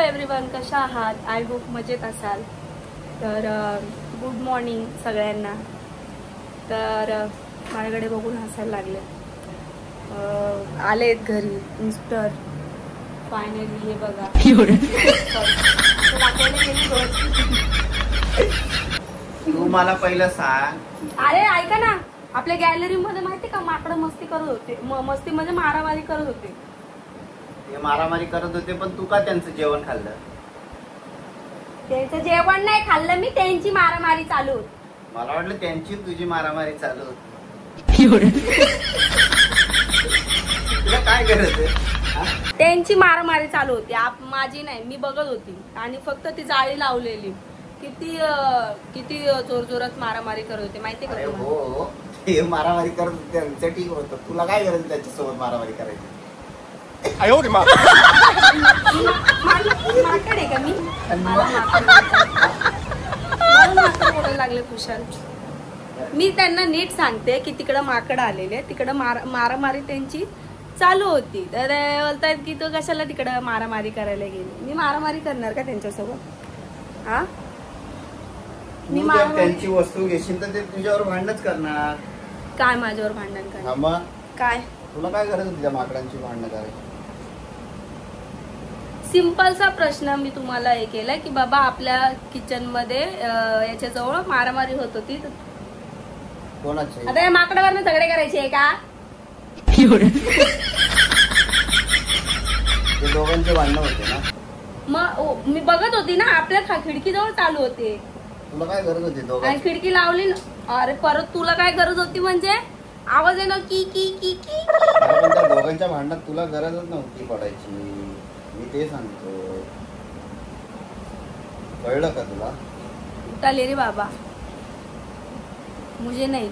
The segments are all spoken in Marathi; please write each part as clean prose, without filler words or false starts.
एव्हरीवन, कशा आहात? आय होप मजेत असाल. तर गुड मॉर्निंग सगळ्यांना. तर माझ्याकडे बघून हसायला लागले. आलेत घरी मिस्टर फायनली. हे बघा तू मला पहिलं सांग. अरे ऐका ना, आपल्या गॅलरी मध्ये माहिती का माकडं मस्ती करत होते. मस्ती म्हणजे मारामारी करत होते. ते मारामारी करत होते, पण तू का त्यांचं जेवण खाल्लं? त्यांचं जेवण नाही खाल्लं मी, त्यांची मारामारी चालू होती. मला वाटलं त्यांची तुझी मारामारी चालू होती. तुला काय करायचं? त्यांची मारामारी चालू होती, माझी नाही. मी बघत होती आणि फक्त ती जाळी लावलेली. किती किती जोर जोरात मारामारी करत होते माहिती का तुम्हाला? हो, ते मारामारी करत होते त्यांचं ठीक होतं. तुला काय करायचं त्याच्यासोबत मारामारी करायची? माकड आहे का मी? मला माकड बोलायला लागले खुशाल. मी त्यांना नीट सांगते की तिकडं माकड आलेले, तिकडं मारामारी त्यांची चालू होती. तर बोलतायत की तू कशाला तिकडं मारामारी करायला गेली. मी मारामारी करणार का त्यांच्यासोबत? हा, मी त्यांची वस्तू घेशील तर ते तुझ्यावर भांडणच करणार. काय माझ्यावर भांडण करणार? मग काय तुला काय करायचं तुझ्या माकडांची भांडणं करायची? सिंपलचा प्रश्न मी तुम्हाला हे केलाय की बाबा आपल्या किचन मध्ये याच्या जवळ मारामारी होत होती. कोणाची? आता या माकडावरनं झगडे करायचे आहे का? ते दोघांचे भांडणं होते ना. मग मी बघत होती ना, आपल्या खिडकीजवळ चालू होते. तुला काय गरज होती आणि दोघांची? खिडकी लावली ना. अरे परत तुला काय गरज होती म्हणजे? आवाज आहे ना की की की की. अरे पण त्या दोघांच्या भांडणात तुला गरजच नव्हती पडायची, मी ते सांगतो. कळलं का तुला? उठाले रे बाबा, मुझे नाही.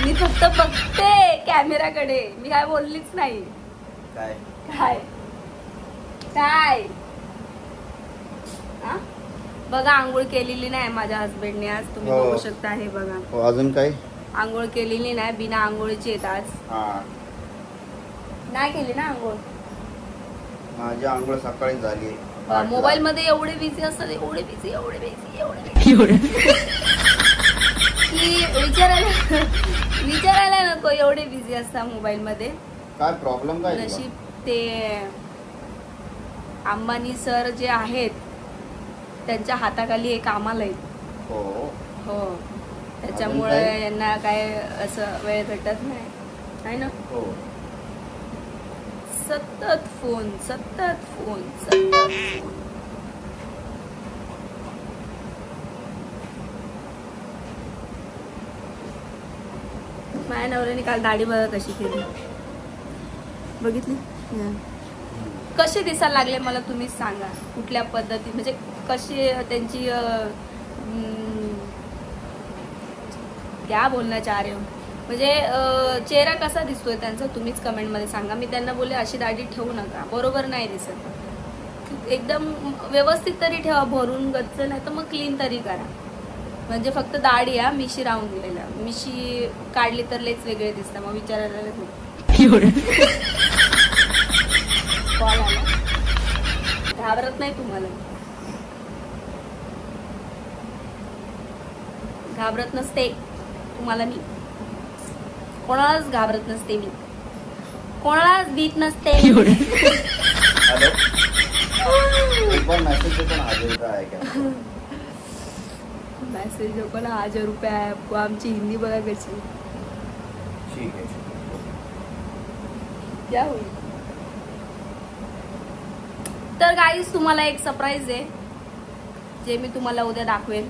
मी फक्त बघते कॅमेराकडे, मी काय बोललीच नाही. काय काय काय बघा, आंघोळ केलेली नाही माझ्या हसबंडने आज. तुम्ही बघू शकता. हे बघा. हो, अजून काय? आंघोळ केलेली नाही, बिना आंघोळीची येत आज. नाही केली ना आंघोळ? माझी आंघोळ सकाळी झाली. मोबाईल मध्ये एवढे बिझी असतात, एवढे बिझी की विचारायला नको, एवढे बिझी असतात मोबाईल मध्ये. काय प्रॉब्लेम काय? नशीब ते अंबानी सर जे आहेत त्यांच्या हाताखाली एक कामाला आहेत. हो, त्याच्यामुळे यांना काय असं वेळ भेटत नाही, आहे ना. सतत फोन. माझ्या नवऱ्याने काल दाढी बघा कशी केली, बघितली? कसे दिसायला लागले मला तुम्हीच सांगा. कुठल्या पद्धती म्हणजे कशी त्यांची क्या बोलना चाह रहे हो, म्हणजे चेहरा कसा दिसतोय त्यांचा तुम्हीच कमेंट मध्ये सांगा. मी त्यांना बोलले अशी दाढी ठेवू नका, बरोबर नाही दिसत. एकदम व्यवस्थित तरी ठेवा, भरून गच्च, नाही तर मग क्लीन तरी करा. म्हणजे फक्त दाढी मिशी राहून गेलेल्या, मिशी काढली तर लेच वेगळे दिसतं. मग विचारायला कॉल आला. घाबरत नाही तुम्हाला? घाबरत नसते तुम्हाला मी, कोणालाच घाबरत नसते मी, कोणालाच भीत नसते. मैसेज को ना 1000 रुपये आहे आपको. आमची हिंदी बघा कशी. ठीक आहे. क्या होईल? तर गाईज तुम्हाला एक सरप्राईज आहे, जे मी तुम्हाला उद्या दाखवेल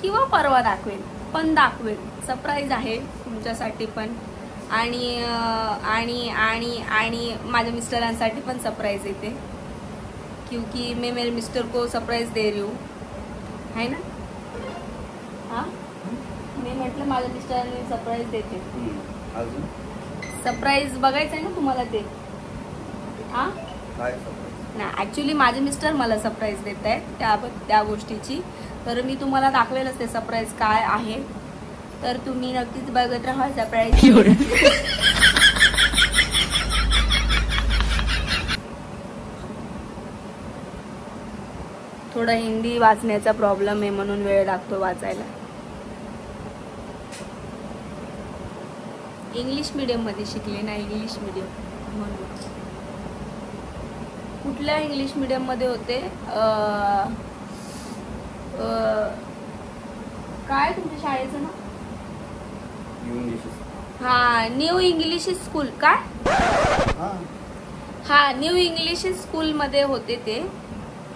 किंवा परवा दाखवेल, पण दाखवेल. सरप्राईज आहे तुमच्यासाठी पण, आणि आणि आणि आणि माझ्या मिस्टरांसाठी पण सरप्राईज येते, क्योंकि मैं मेरे मिस्टर को सरप्राईज दे रही हूँ, है ना. हा, मी म्हटलं माझ्या मिस्टरांनी सरप्राईज देते. सरप्राईज बघायचं आहे ना तुम्हाला ते? हा ना, ऍक्च्युली माझे मिस्टर मला सरप्राईज देत आहेत त्या गोष्टीची. तर मी तुम्हाला दाखवेलच ते सरप्राईज काय आहे. तर तुम्ही नक्कीच बघत राहा सरप्राईज. थोडा हिंदी वाचण्याचा प्रॉब्लेम आहे म्हणून वेळ लागतो वाचायला. इंग्लिश मीडियम मध्ये शिकले ना, इंग्लिश मीडियम म्हणून. कुठल्या इंग्लिश मीडियम मध्ये होते? काय तुमच्या शाळेचं नाव? हा, न्यू इंग्लिश स्कूल. काय? हा, न्यू इंग्लिश स्कूल मध्ये होते ते,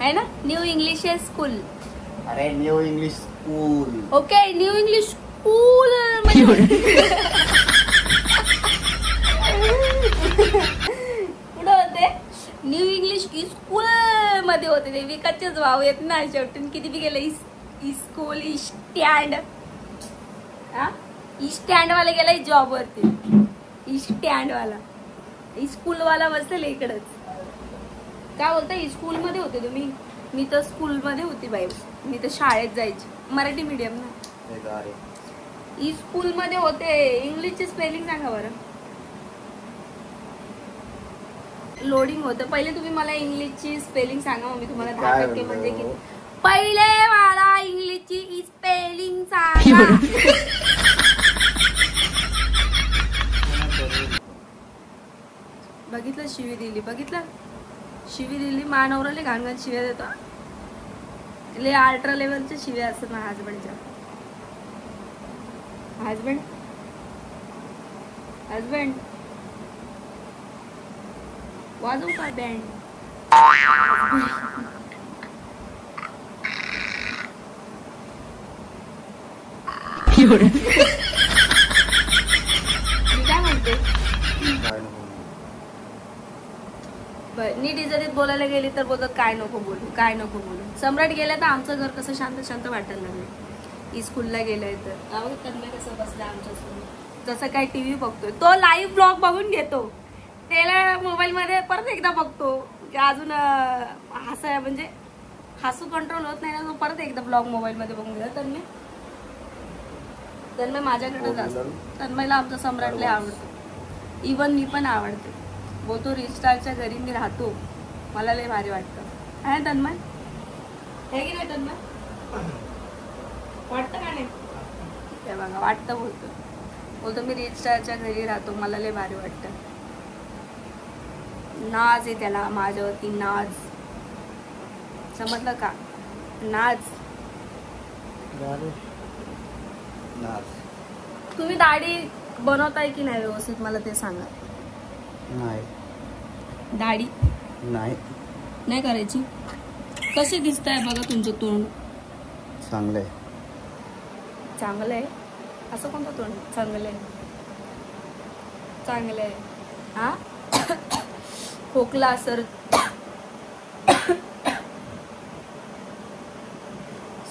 है ना? New English school. अरे new English school. Okay, new English school कुठं होते? न्यू इंग्लिश स्कूल मध्ये होते ते. विकासचेच भाव येत ना शेवटून. किती बी गेलं स्कूल स्टँड. हा, स्टँड वाला गेला जॉब वरती. स्टँड वाला, स्कूल वाला बसेल इकडच. काय बोलता? स्कूल मध्ये होते तुम्ही? मी तर स्कूल मध्ये होती बाई. मी तर शाळेत जायची, मराठी मीडियम ना. स्कूल मध्ये होते. इंग्लिशचे स्पेलिंग सांगा बरं. लोडिंग होतं. पहिले तुम्ही मला इंग्लिशची स्पेलिंग सांगा, मग मी तुम्हाला 10% म्हणजे किती. पहिले मला इंग्लिशची स्पेलिंग सांगा. बघितलं, शिवी दिली. बघितलं, शिवी दिली. मानवराले घाण घाण शिव्या देतो. ले अल्ट्रा लेवलच्या शिव्या असतात ना हजबंडच्या. हजबंड हजबंड वाजवू का बँड? मी काय म्हणते? नीट इज्जतीत बोलायला गेली तर बोलतात काय नको बोलू, काय नको बोलू. सम्राट गेला तर आमचं घर कसं शांत शांत वाटायला लागलं. स्कूलला गेलंय तर तन्मय कसं बसला आमच्या समोर, जसं काय टीव्ही बघतोय. तो लाईव्ह ब्लॉग बघून घेतो. त्याला मोबाईल मध्ये परत एकदा बघतो की अजून हसाय म्हणजे हसू कंट्रोल होत नाही ना. तो परत एकदा ब्लॉग मोबाईल मध्ये बघून घेतो. तन्मय माझ्याकडे असतो. तन्मयला आमचा सम्राट लय आवडतो. इवन मी पण आवडते. बोलतो रिस्टारच्या घरी मी राहतो, मला लय भारी वाटतं. आहे तन्मय? हे की नाही तन्मय? वाटतं का नाही? ते बघा, वाटतं. बोलतो मी रिस्टारच्या घरी राहतो, मला लय भारी वाटतं. नाज आहे त्याला माझ्यावरती, नाज. समजलं का? नाज. तुम्ही दाढी बनवताय की नाही व्यवस्थित, मला ते सांगा. नाही. दाढी नाही करायची? कसे दिसताय बघा तुमचं तोंड. चांगलंय. चांगलंय? असं कोणतं तोंड चांगलंय? चांगलंय हा. खोकला सर,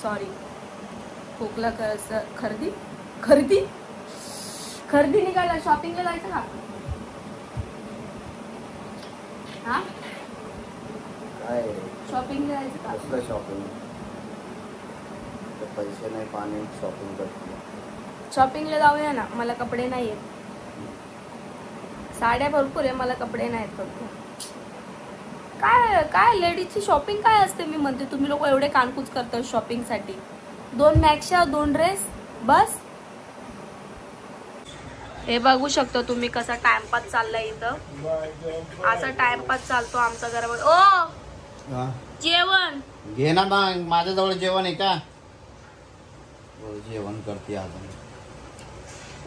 सॉरी, खोकला खरेदी खरेदी खरेदी निघाला. शॉपिंगला जायचं का? हा, काय शॉपिंगला जायचं का? कसलं शॉपिंग? पैसे नाही, पाणी शॉपिंग करतो. शॉपिंगला जाऊया ना. मला कपडे नाही आहेत. साड्या भरपूर आहे, मला कपडे नाहीत फक्त. काय काय लेडीजची शॉपिंग काय असते मी म्हणते. तुम्ही लोक एवढे कानकूच करता शॉपिंग साठी. 2 मॅक्शा, 2 ड्रेस बस. हे बघू शकतो तुम्ही कसा टाइमपास चाललाय इथं. असा टाइमपास चालतो आमचा घरामध्ये. ओ जेवण घे ना. माझ्याजवळ जेवण आहे का? जेवण करते अजून.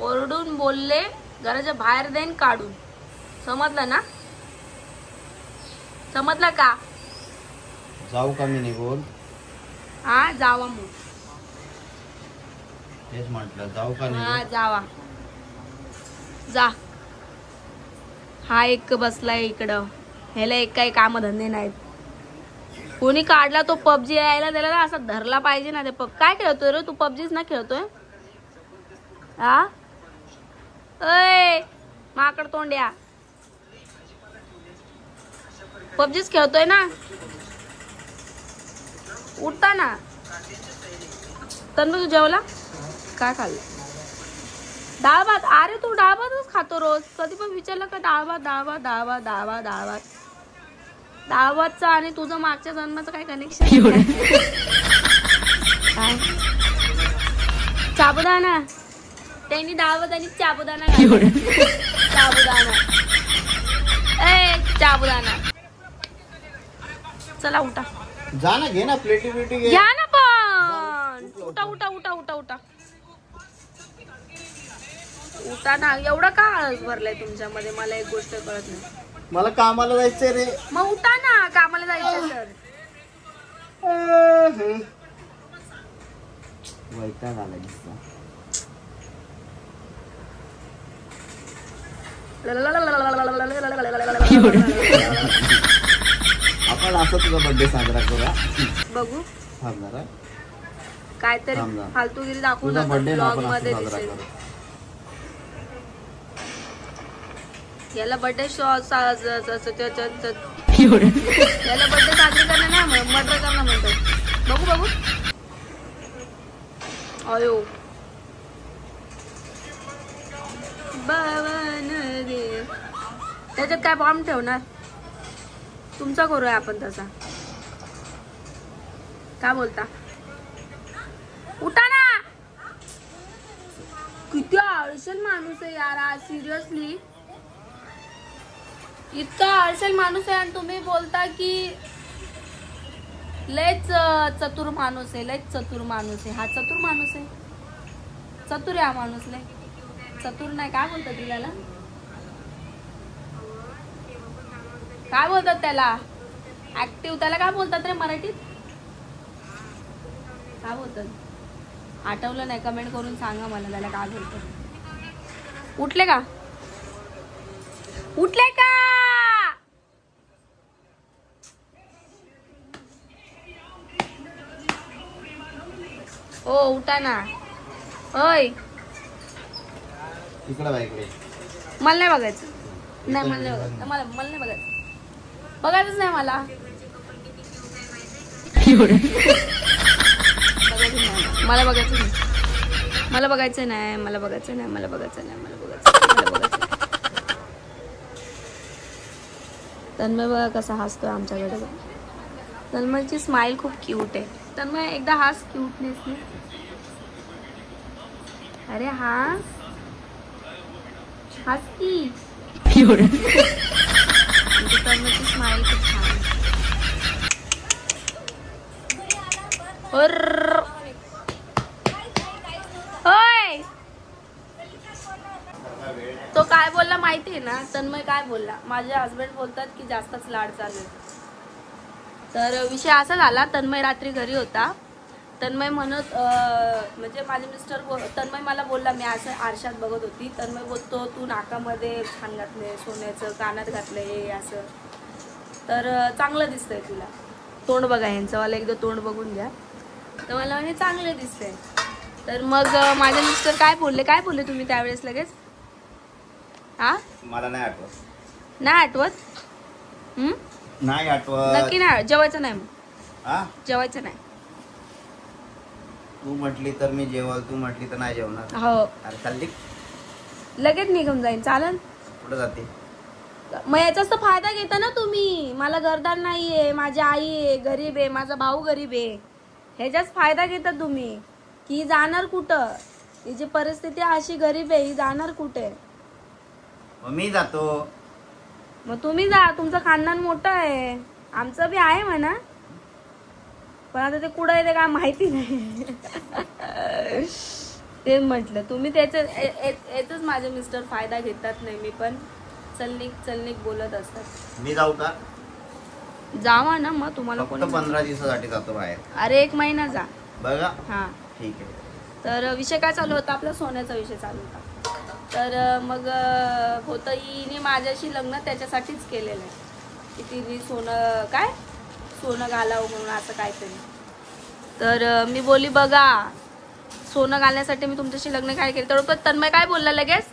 ओरडून बोलले घराच्या बाहेर देईन काढून. समजलं ना? समजलं का? जाऊ का मी निघून? हा जावा मग. तेच म्हटलं, जाऊ का हा निघून? जावा, जा. हा एक बसलाय इकडं. ह्याला एक काही काम धंदे नाहीत. कोणी काढला तो पबजी यायला, त्याला ना असा धरला पाहिजे ना. ते काय खेळतोय रे तू? पबजीच ना खेळतोय? हा, अय माकड तोंड्या, पबजीच खेळतोय ना. उठता ना. तन्मय तू जेवला? काय खाल्लं? डाळ भात. अरे तू डाळ भातच खातो रोज. कधी पण विचारलं का डाळ भात डाळ भात डाळ भात डाळ भात डाळ भात. डाळ भातचं आणि तुझं मागच्या जन्माचं काय कनेक्शन? काय साबुदाणा. त्यांनी डाळ भात आणि साबुदाणा घातला. साबुदाणा ए साबुदाणा. चला उठा. जा ना, घे ना प्लेटी बिटी घे. घ्या ना पण. उठा उठा उठा उठा उठा उठा ना. एवढा का आळस भरलाय तुमच्यामध्ये मला एक गोष्ट कळत नाही. मला कामाला जायचंय रे. मग उठा ना, कामाला जायचं तर. वैताग आला नुसता. आपण असं तुझा बर्थडे साजरा करूया. बघू थांब जरा. काहीतरी थांब ना. फालतूगिरी दाखवू तुझा नका. बर्थडे ब्लॉग आपण असं मध्ये साजरा दिसेल. करू. याला बर्थडे याला बर्थडे साजरी करणं नाही, मर्डर करणं म्हणतात. बघू बघू. अयो बावन रे. त्याच्यात काय बॉम्ब ठेवणार? तुमचा करूया आपण तसा. काय बोलता? उठा ना. किती आळशल माणूस आहे यार आज. सिरियसली इतका आळशल माणूस आहे आणि तुम्ही बोलता की लयच चतुर माणूस आहे. लयच चतुर माणूस आहे. हा चतुर माणूस आहे. चतुर आहे हा माणूस. लय चतुर नाही. काय बोलतात तिला? काय बोलतात त्याला? ऍक्टिव्ह. त्याला काय बोलतात रे मराठीत? काय बोलतात? आठवलं नाही. कमेंट करून सांगा मला त्याला काय बोलतात. उठले का? उठले का? ओ उठा ना. ओय इकडे बघ इकडे. मला नाही बघायचं. नाही मला नाही बघायचं. मला नाही बघायचं. बघायचंच नाही मला. मला बघायचं नाही. मला बघायचं नाही. मला बघायचं नाही. मला बघायचं नाही. मला बघायचं. तन्मय बघा कसा हसतोय आमच्याकडे. तन्मयची स्माइल खूप क्यूट आहे. तन्मय एकदा हास क्यूटनेस. अरे हास हास की. तन्मयची स्माइल खूप छान. होय तो काय बोलला माहितीये ना? तन्मय काय बोलला? माझे हस्बंड बोलतात की जास्तच लाड चालू आहे. तर विषय असा झाला. तन्मय रात्री घरी होता. तन्मय म्हणत म्हणजे माझे मिस्टर तन्मय मला बोलला. मी असं आरशात बघत होती. तन्मय बोलतो तू नाकामध्ये छान घातलंय सोन्याचं, कानात घातलंय असं, तर चांगलं दिसतंय तुला. तोंड बघा यांचं वाला एकदा तोंड बघून घ्या. तर मला म्हणे चांगलं दिसतंय. तर मग माझे मिस्टर काय बोलले तुम्ही त्यावेळेस लगेच? हा मला नाही आठवत. नाही आठवत? नाही आठवत. नक्की नाही. जेवायचं नाही मग. हा जेवायचं नाही. तू म्हटली तर मी जेवल, तू म्हटली तर नाही जेवणार. हो अरे चालली लगेच निघून जाईन. चालन. कुठं जाते? मग याचाच तर फायदा घेता ना तुम्ही. मला घरदार नाहीये, माझी आई आहे गरीब आहे, माझा भाऊ गरीब आहे. ह्याचाच फायदा घेता तुम्ही. की जाणार कुठं? हिची परिस्थिती अशी गरीब आहे, ही जाणार कुठे? मग मी जातो. मग तुम्ही जा. तुमचं खानदान मोठं आहे. आमचं बी आहे म्हणा, पण आता ते कुठं आहे ते काय माहिती नाही. ते म्हटलं तुम्ही याचाच माझे मिस्टर फायदा घेतात. नाही मी पण चलनिक बोलत असतात. मी जाऊ का? जावा ना मग. तुम्हाला फक्त 15 दिवसासाठी जातो बाहेर. अरे 1 महिना जा. बघा हा ठीक आहे. तर विषय काय चालू होता? आपला सोन्याचा विषय चालू होता. तर मग होतं हिने माझ्याशी लग्न त्याच्यासाठीच केलेलं आहे की तिने सोनं घालावं म्हणून असं काहीतरी. तर मी बोली बघा सोनं घालण्यासाठी मी तुमच्याशी लग्न काय केलं. तर तन्मय काय बोलला लगेच?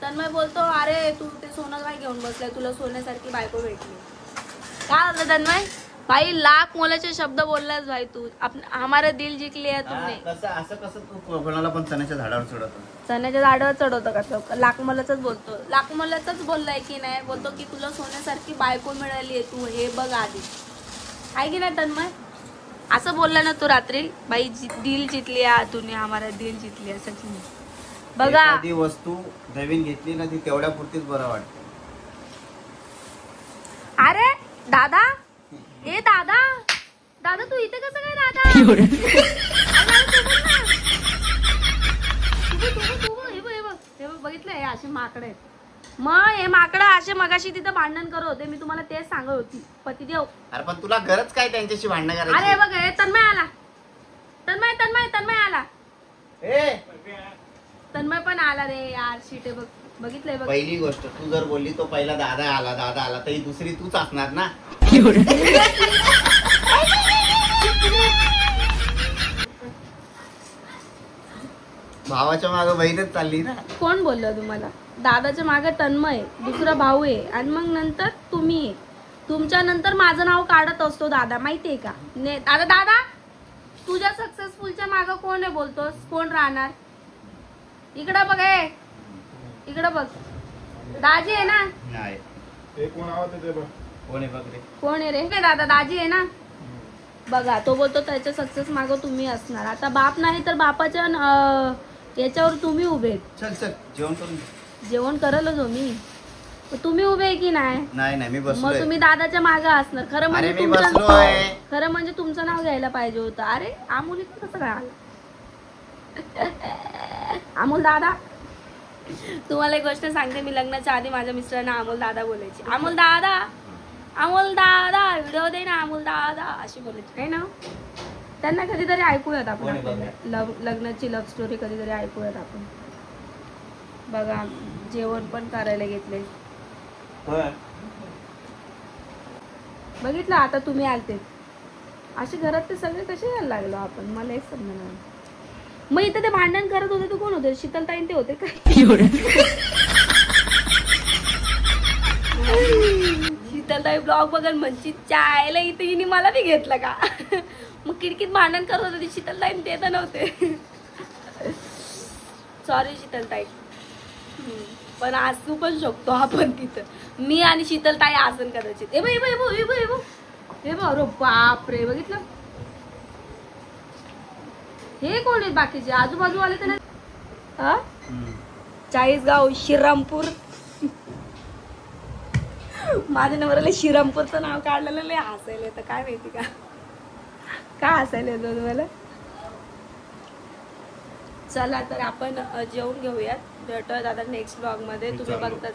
तन्मय बोलतो अरे तू ते सोनं काय घेऊन बसलाय, तुला सोन्यासारखी बायको भेटली. काय होतं तन्मय? भाई लाख मोलाचे शब्द बोललास भाई तू. हमारा दिल जिंकले आहे तुमने. असं कसं तू कोणाला पण चण्याच्या झाडावर चढवतो? चण्याच्या झाडावर चढवतो का? लाख मोलाचाच बोलतो. लाख मोलाचाच बोललाय की नाही? बोलतो की तुला सोन्यासारखी बायको मिळाली आहे, तू हे बघ आधी. आहे की नाही तन्मय? असं बोलला ना तू रात्री, बाई दिल जितली तूने, हमारा दिल जितली असं की नाही. बघा एखादी वस्तू नवीन घेतली ना ती तेवढ्या पुरतीच बरं वाटतं. अरे दादा, ए दादा, दादा तू इथे कसं काय दादा? अरे, तू बघ ना. तू बघ, हे बघ, बघितलं हे असे माकडे आहेत. मग हे माकडं असे मगाशी तिथं भांडण करत होते, मी तुम्हाला तेच सांगत होती. पतिदेव, अरे पण तुला गरज काय त्यांच्याशी भांडणं अरे करायची? बघ हे तन्मय आला. तन्मय आला. ए, तन्मय पण आला रे यार. शिटे बघ, बघितलंय बघ. पहिली गोष्ट तू जर बोलली तो पहिला दादा आला तर ही दुसरी तूच असणार ना. भावाच्या मागे बहीणच चालली ना. कोण बोललं तुम्हाला? दादाच्या मागे तन्मय, दुसरा भाऊ आहे, आणि मग नंतर तुम्ही आहे. तुमच्या नंतर माझं नाव काढत असतो दादा, माहितीये का? दादा तुझ्या सक्सेसफुलच्या मागे कोण आहे बोलतोस? कोण राहणार? इकडं बघ, इकडं बघ. दाजी आहे ना? नाही. कोण आहे रे? दादा दाजी आहे ना? बघा तो बोलतो त्याच्या सक्सेस मागं तुम्ही असणार. आता बाप नाही तर बापाच्या याच्यावर तुम्ही उभे. चल जेवण करून. जेवण करलच हो मी. तुम्ही उभे आहे की नाही? नाही मी बसलोय. मग तुम्ही दादाच्या मागे असणार. खरं म्हणजे तुमचं नाव घ्यायला पाहिजे होतं. अरे अमोल इथं कसं काय आलं? अमोल दादा, तुम्हाला एक गोष्ट सांगते, मी लग्नाच्या आधी माझ्या मिस्टरांना अमोल दादा बोलायची. अमोल दादा व्हिडिओ दे ना, अमोल दादा अशी बोलायची. काय ना, त्यांना कधीतरी ऐकूयात आपण लग्नाची लव्ह स्टोरी कधीतरी ऐकूयात आपण. बघा जेवण पण करायला घेतले. बघितलं आता तुम्ही आलते असे घरात, ते सगळे कसे यायला लागलो आपण? मला एक समजणार. मग इथं ते भांडण करत होते ते कोण होते? शीतलताईन ते होते काय? शीतलताई ब्लॉग बघल म्हणजे चायला इथे हिने मला बी घेतलं का? मग खिडकीत भांडण करत होते शीतलताईन, ते तर नव्हते. सॉरी शीतलताई. पण असू पण शकतो आपण तिथं. मी आणि शीतलताई आसन कदाचित. हे बाप रे, बघितलं? हे कोण आहेत बाकीचे? आजूबाजू आले तर नाही? चाळीसगाव, श्रीरामपूर. माझ्या नवऱ्याला श्रीरामपूरचं नाव काढलेलं लय हसायला येतं. काय माहिती का हसायला येतं तुम्हाला? चला तर आपण जेवून घेऊयात. भेटूयात आता नेक्स्ट ब्लॉग मध्ये. तुम्ही बघताच